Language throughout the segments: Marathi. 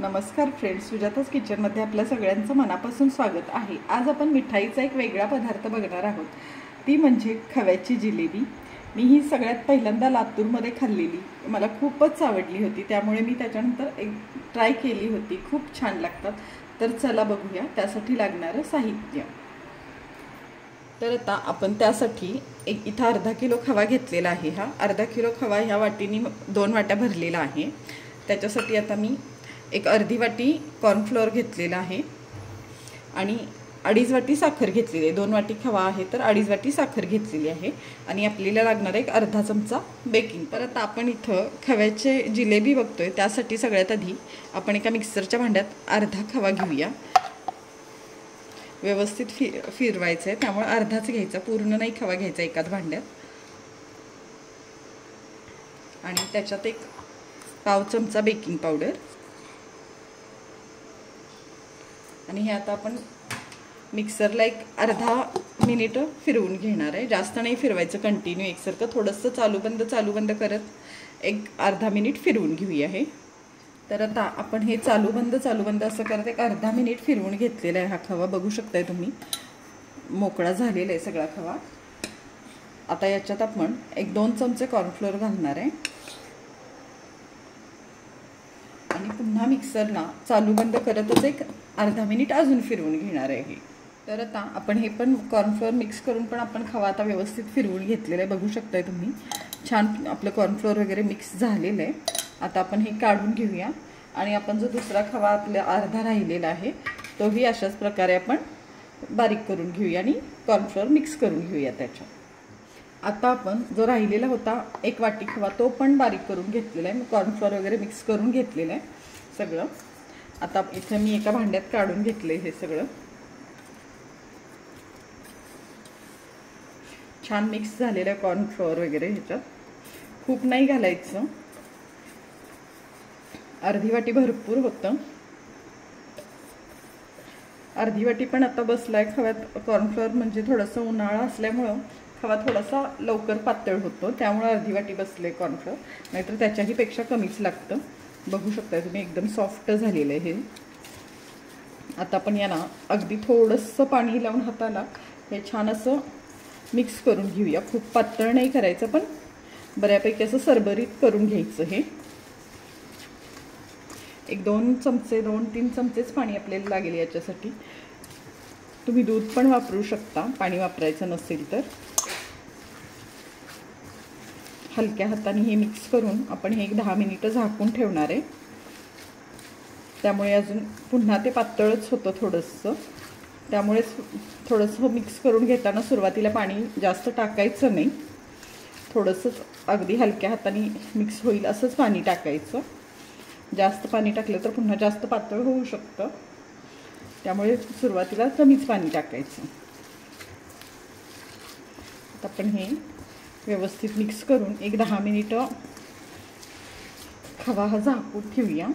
नमस्कार फ्रेंड्स, सुजाताच किचनमध्ये आपल्या सगळ्यांचं मनापासून स्वागत आहे। आज आपण मिठाईचा एक वेगळा पदार्थ बघणार आहोत, ती म्हणजे खव्याची जिलेबी। मी ही सगळ्यात पहिल्यांदा लातूरमध्ये खाल्लेली, मला खूपच आवडली होती, त्यामुळे मी त्याच्यानंतर एक ट्राय केली होती। खूप छान लागतात। तर चला बघूया त्यासाठी लागणारं साहित्य। तर आता आपण त्यासाठी इथं अर्धा किलो खवा घेतलेला आहे। हा अर्धा किलो खवा ह्या वाटीने 2 वाट्या भरलेला आहे। त्याच्यासाठी आता मी एक अर्धी वाटी कॉर्नफ्लोअर घेतलेला आहे आणि 2.5 वाटी साखर घेतलेली आहे। 2 वाटी खवा आहे तर 2.5 वाटी साखर घेतलेली आहे आणि आपल्याला लागणार एक अर्धा चमचा बेकिंग। परत आपण इथं खव्याचे जिलेबी बघतोय, त्यासाठी सगळ्यात आधी आपण एका मिक्सरच्या भांड्यात अर्धा खवा घेऊया। व्यवस्थित फिरवायचं आहे, त्यामुळे अर्धाच घ्यायचा, पूर्ण नाही खवा घ्यायचा एकाच भांड्यात। आणि त्याच्यात एक पाव चमचा बेकिंग पावडर आणि हे आता आपण मिक्सरला एक अर्धा मिनिट फिरवून घेणार आहे। जास्त नाही फिरवायचं, कंटिन्यू एकसारखं, थोडंसं चालू बंद करत एक अर्धा मिनिट फिरवून घेऊया हे। तर आता आपण हे चालू बंद असं करत एक अर्धा मिनिट फिरवून घेतलेला आहे। हा खवा बघू शकताय तुम्ही, मोकळा झालेला आहे सगळा खवा। आता याच्यात आपण एक 2 चमचे कॉर्नफ्लोअर घालणार आहे आणि पुन्हा मिक्सरला चालू बंद करतच एक अर्धा मिनिट अजून फिरवून घेणार आहे। तर आता आपण हे पण कॉर्नफ्लोअर मिक्स करून पण आपण खवा आता व्यवस्थित फिरवून घेतलेला आहे, बघू शकताय तुम्ही। छान आपलं कॉर्नफ्लोअर वगैरे मिक्स झालेलं आहे। आता आपण हे काढून घेऊया आणि आपण जो दुसरा खवा आपला अर्धा राहिलेला आहे तोही अशाच प्रकारे आपण बारीक करून घेऊया आणि कॉर्नफ्लोअर मिक्स करून घेऊया त्याच्यात। आता आपण जो राहिलेला होता 1 वाटी खवा तो पण बारीक करून घेतलेला आहे, कॉर्नफ्लोअर वगैरे मिक्स करून घेतलेलं आहे सगळं। आता इथे मी एका भांड्यात काढून घेतले हे सगळं। छान मिक्स झालेलं आहे कॉर्नफ्लोअर वगैरे, ह्याच्यात खूप नाही घालायचं, अर्धी वाटी भरपूर होतं। अर्धी वाटी पण आता बसलाय खव्यात कॉर्नफ्लोअर, म्हणजे थोडंसं उन्हाळा असल्यामुळं खवा थोडासा लवकर पातळ होतो, त्यामुळे अर्धी वाटी बसले कॉर्नफ्लोअर, नाहीतर त्याच्याही पेक्षा कमीच लागतं। बघू शकता तुम्ही, एकदम सॉफ्ट झालेलं आहे हे। आता आपण याला अगदी थोडंसं पाणी लावून हाताला हे छान असं मिक्स करून घेऊया। खूप पातळ नाही करायचं, पण बऱ्यापैकी असं सरबरीत करून घ्यायचं हे। एक 2-3 चमचेच पाणी आपल्याला लागेल याच्यासाठी। तुम्ही दूध पण वापरू शकता, पाणी वापरायचं नसेल तर। हलक्या हाताने हे मिक्स करून आपण हे एक 10 मिनिटं झाकून ठेवणार आहे, त्यामुळे अजून पुन्हा ते पातळच होतं थोडंसं, त्यामुळे थोडंसं मिक्स करून घेताना सुरुवातीला पाणी जास्त टाकायचं नाही, थोडंसंच अगदी हलक्या हाताने मिक्स होईल असंच पाणी टाकायचं। जास्त पाणी टाकलं तर पुन्हा जास्त पातळ होऊ शकतं, त्यामुळे सुरुवातीला कमीच पाणी टाकायचं। आता आपण हे व्यवस्थित मिक्स करून एक 10 मिनिटं खवा हा झाकून ठेवूया।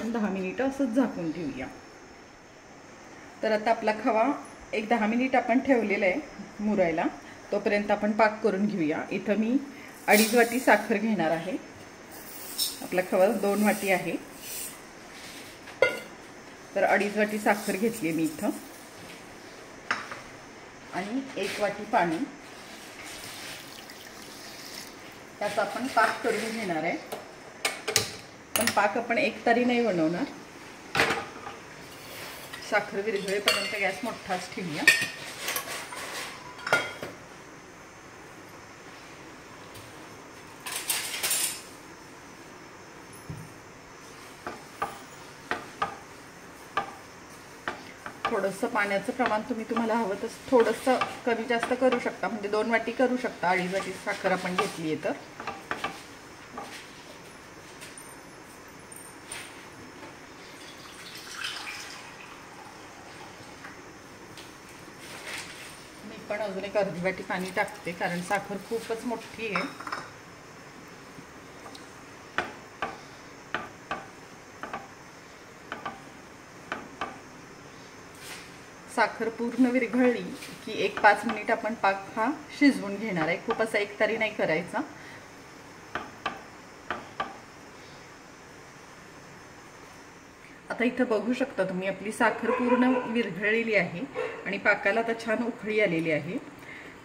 10 मिनिटं असंच झाकून ठेवूया। तर आता आपला खवा एक 10 मिनिट आपण ठेवलेला आहे मुरायला, तोपर्यंत आपण पाक करून घेऊया। इथं मी 2.5 वाटी साखर घेणार आहे। आपला खवा 2 वाटी आहे, तर 2.5 वाटी साखर घेतली मी इथं आणि 1 वाटी पाणी। त्याचा आपण पाक करून घेणार आहे, पण पाक आपण एकतारी नाही बनवणार, साखर विरघळेपर्यंत गॅस मोठाच ठेवूया। थोडंसं पाण्याचं प्रमाण तुम्हाला हवं तर थोडंसं कमी जास्त करू शकता, म्हणजे 2 वाटी करू शकता। 2.5 वाटी साखर आपण घेतली आहे तर। मी पण अजून एक अर्धी वाटी पाणी टाकते, कारण साखर खूपच मोठी आहे। साखर पूर्ण विरघळली की 1-5 मिनिट आपण पाक हा शिजवून घेणार आहे. खूप असा एकतारी नाही करायचा. आता इथं बघू शकता तुम्ही आपली साखर पूर्ण विरघळलेली आहे आणि पाकाला आता छान उकळी आलेली आहे.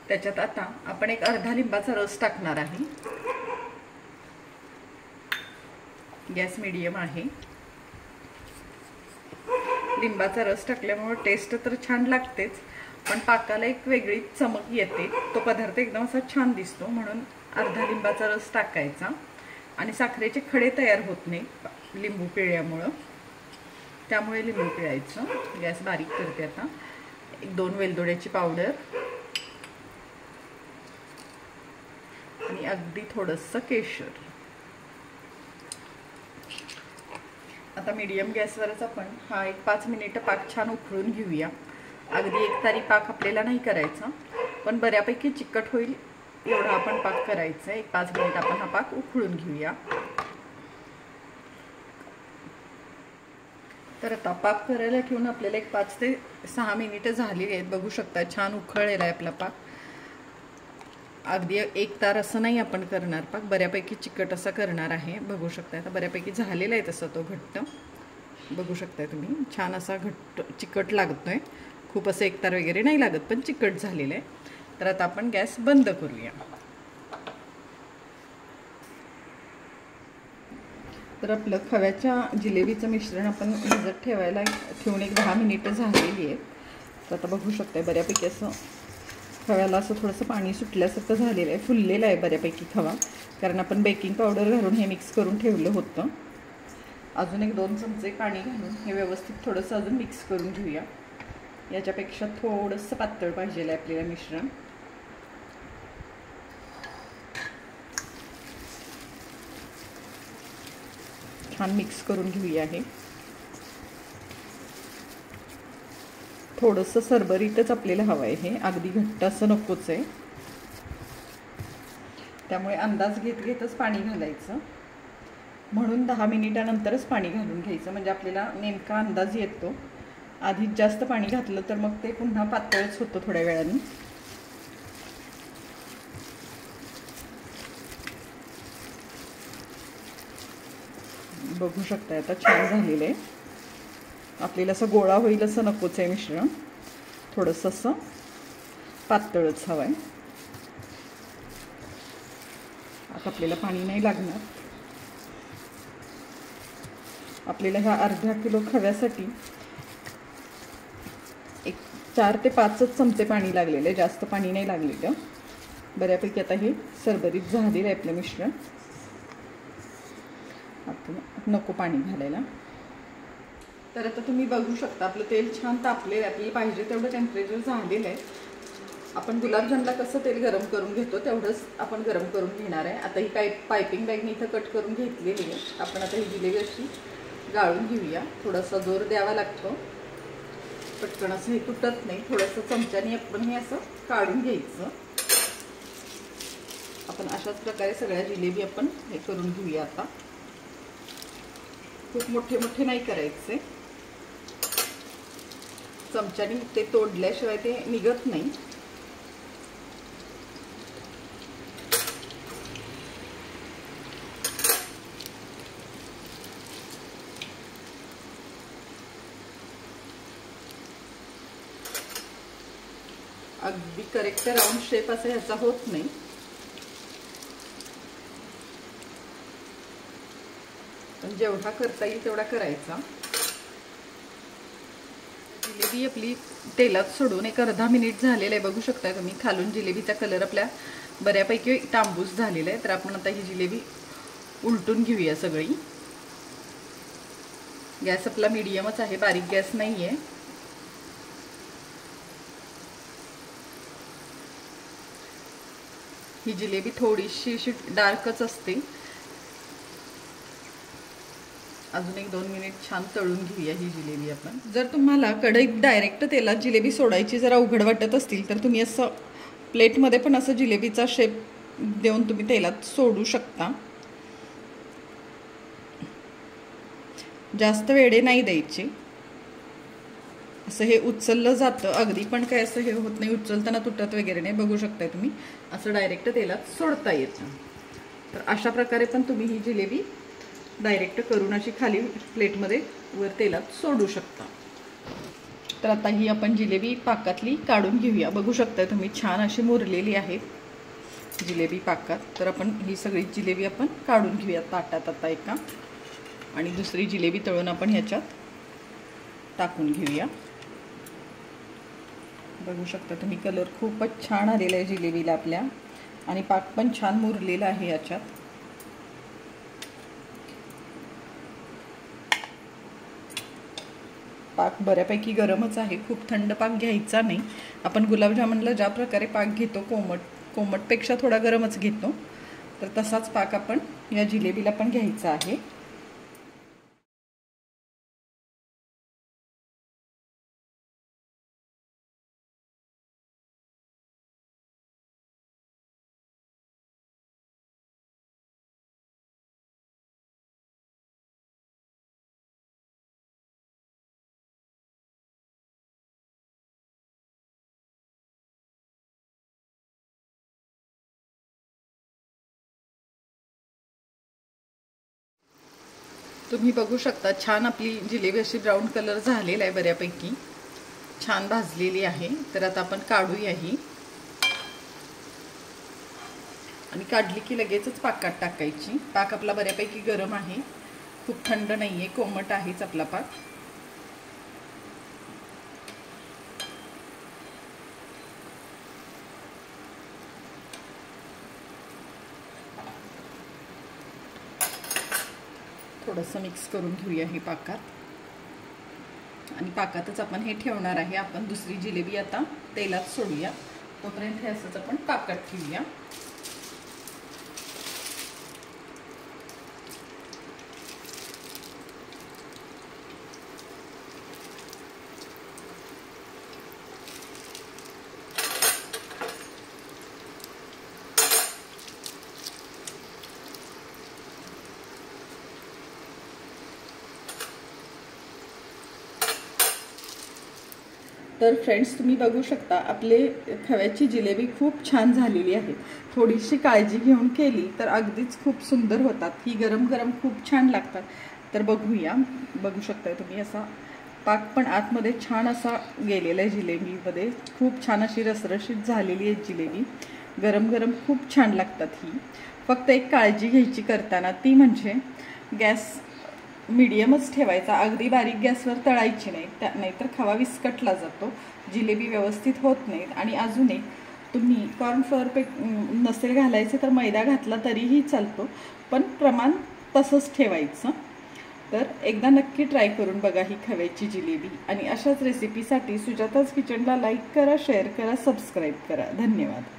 त्याच्यात आता आपण एक अर्धा लिंबाचा रस टाकणार आहे. गॅस मीडियम आहे. लिंबाचा रस टाकल्यामुळे टेस्ट तर छान लागतेच, पण पाकाला एक वेगळी चमक येते. तो पदार्थ एकदम असा छान दिसतो, म्हणून अर्धा लिंबाचा रस टाकायचा. आणि साखरेचे खडे तयार होत नाही लिंबू पिळल्यामुळं, त्यामुळे लिंबू पिळायचं. गॅस बारीक करते आता. 1-2 वेलदोड्याची पावडर आणि अगदी थोडंसं केशर. आता मीडियम गॅसवरच आपण हा 1-5 मिनिटं पाक छान उकळून घेऊया. अगदी एकतारी पाक आपल्याला नाही करायचा, पण बऱ्यापैकी चिकट होईल एवढा आपण पाक करायचा. 1-5 मिनिट आपण हा पाक उकळून घेऊया. तर आता पाक करायला ठेवून आपल्याला 5 ते 6 मिनिटं झालेली आहेत. बघू शकता छान उकळलेला आहे आपला पाक. अगदी एकतार असं नाही आपण करणार पाक, बऱ्यापैकी चिकट असा करणार आहे. बघू शकता आता बऱ्यापैकी झालेला आहे तसा तो घट्ट. बघू शकताय तुम्ही छान असा घट्ट चिकट लागतोय. खूप असं एकतार वगैरे नाही लागत, पण चिकट झालेलं आहे. तर आता आपण गॅस बंद करूया. तर आपलं खव्याच्या जिलेबीचं मिश्रण आपण भिजत ठेवून 10 मिनिटं झालेली आहेत. तर आता बघू शकताय बऱ्यापैकी असं खव्याला असं थोडंसं पाणी सुटल्यासारखं झालेलं आहे. फुललेलं आहे बऱ्यापैकी खवा, कारण आपण बेकिंग पावडर घालून हे मिक्स करून ठेवलं होतं. अजून 1-2 चमचे पाणी घालून हे व्यवस्थित थोडंसं अजून मिक्स करून घेऊया. याच्यापेक्षा थोडंसं पातळ पाहिजे आहे आपल्याला मिश्रण. छान मिक्स करून घेऊया. हे थोडंसं सरबरीतच आपल्याला हवं आहे. हे अगदी घट्ट असं नकोच आहे, त्यामुळे अंदाज घेतच पाणी घालायचं. म्हणून 10 मिनिटानंतरच पाणी घालून घ्यायचं, म्हणजे आपल्याला नेमका अंदाज येतो. आधीच जास्त पाणी घातलं तर मग ते पुन्हा पातळच होतं थोड्या वेळाने. बघू शकता आता छान झालेलं आहे. आपल्याला असं गोळा होईल असं नकोच आहे मिश्रण, थोडंसं असं पातळच हवं आहे. आता आपल्याला पाणी नाही लागणार. आपल्याला ह्या अर्धा किलो खव्यासाठी 4 ते 5 चमचे पाणी लागलेलं आहे, जास्त पाणी नाही लागलेलं. बऱ्यापैकी आता हे सरबरीत झालेलं आहे आपलं मिश्रण. आता नको पाणी घालायला. तर आता तुम्ही बघू शकता आपलं तेल छान तापलेलं आहे. आपल्याला पाहिजे तेवढं टेम्परेचर झालेलं आहे. आपण गुलाबजामला कसं तेल गरम करून घेतो तेवढंच आपण गरम करून घेणार आहे. आता ही पायपिंग बॅगनी इथं कट करून घेतलेली आहे. आपण आता ही जिलेबी अशी गाळून घेऊया. थोडासा जोर द्यावा लागतो, पटकन असं हे तुटत नाही. थोडंसं चमच्याने आपण हे असं काढून घ्यायचं. आपण अशाच प्रकारे सगळ्या जिलेबी आपण हे करून घेऊया. आता खूप मोठे मोठे नाही करायचे, चमच्याने ते तोडल्याशिवाय ते निघत नाही. अगदी करेक्ट राऊंड शेप असा ह्याचा होत नाही. पण जेवढा करता येईल तेवढा करायचा. जिलेबी आपली तेलात सोडून एक अर्धा मिनिट झालेलं आहे. बघू शकता तुम्ही खालून जिलेबीचा कलर आपल्या बऱ्यापैकी तांबूस झालेला आहे. तर आपण आता ही जिलेबी उलटून घेऊया सगळी. गॅस आपला मीडियमच आहे, बारीक गॅस नाही आहे. ही जिलेबी थोडीशी अशी डार्कच असते. अजून 1-2 मिनिट छान तळून घेऊया ही जिलेबी आपण. जर तुम्हाला कढईत डायरेक्ट तेलात जिलेबी सोडायची जरा अवघड वाटत असतील तर तुम्ही असं प्लेटमध्ये पण असं जिलेबीचा शेप देऊन तुम्ही तेलात सोडू शकता. जास्त वेळे नाही द्यायची. असं हे उचललं जातं अगदी, पण काय असं हे होत नाही, उचलताना तुटत वगैरे नाही. बघू शकताय तुम्ही, असं डायरेक्ट तेलात सोडता येतं. तर अशा प्रकारे पण तुम्ही ही जिलेबी डायरेक्ट करून अशी खाली प्लेटमध्ये वर तेलात सोडू शकता. तर आता ही आपण जिलेबी पाकातली काढून घेऊया. बघू शकताय तुम्ही, छान अशी मुरलेली आहे जिलेबी पाकात. तर आपण ही सगळी जिलेबी आपण काढून घेऊया ताटात आता एका, आणि दुसरी जिलेबी तळून आपण ह्याच्यात टाकून घेऊया. बघू शकता तुम्ही, कलर खूपच छान आलेला आहे जिलेबीला आपल्या, आणि पाक पण छान मुरलेला आहे याच्यात. पाक बऱ्यापैकी गरमच आहे, खूप थंड पाक घ्यायचा नाही. आपण गुलाबजामुनला ज्या प्रकारे पाक घेतो कोमटपेक्षा थोडा गरमच घेतो, तर तसाच पाक आपण या जिलेबीला पण घ्यायचा आहे. तुम्ही बघू शकता, छान आपली जिलेबी अशी ब्राऊन कलर झालेला आहे, बऱ्यापैकी छान भाजलेली आहे. तर आता आपण काढूया ही, आणि काढली की लगेचच पाकात टाकायची. पाक आपला बऱ्यापैकी गरम आहे, खूप थंड नाही आहे, कोमट आहेच आपला पाक. थोडंसं मिक्स करून घेऊया हे पाकात, आणि पाकातच आपण हे ठेवणार आहे. आपण दुसरी जिलेबी आता तेलात सोडूया, तोपर्यंत हे असंच आपण पाकात ठेवूया. तर फ्रेंड्स, तुम्ही बघू शकता, आपले खव्याची जिलेबी खूप छान झालेली आहे. थोडीशी काळजी घेऊन केली तर अगदीच खूप सुंदर होतात. ही गरम गरम खूप छान लागतात. तर बघूया, बघू शकता तुम्ही, असा पाक पण आतमध्ये छान असा गेलेला आहे जिलेबीमध्ये. खूप छान अशी रसरशीत झालेली आहे जिलेबी. गरम गरम खूप छान लागतात ही. फक्त एक काळजी घ्यायची करताना, ती म्हणजे गॅस मीडियमच ठेवायचा, अगदी बारीक गॅसवर तळायची नाही, नाहीतर खवा विस्कटला जातो, जिलेबी व्यवस्थित होत नाहीत. आणि अजून एक, तुम्ही कॉर्नफ्लोअर नसेल घालायचे तर मैदा घातला तरीही चालतो, पण प्रमाण तसंच ठेवायचं. तर एकदा नक्की ट्राय करून बघा ही खव्याची जिलेबी. आणि अशाच रेसिपीसाठी सुजाताज किचनला लाईक करा, शेअर करा, सबस्क्राईब करा. धन्यवाद.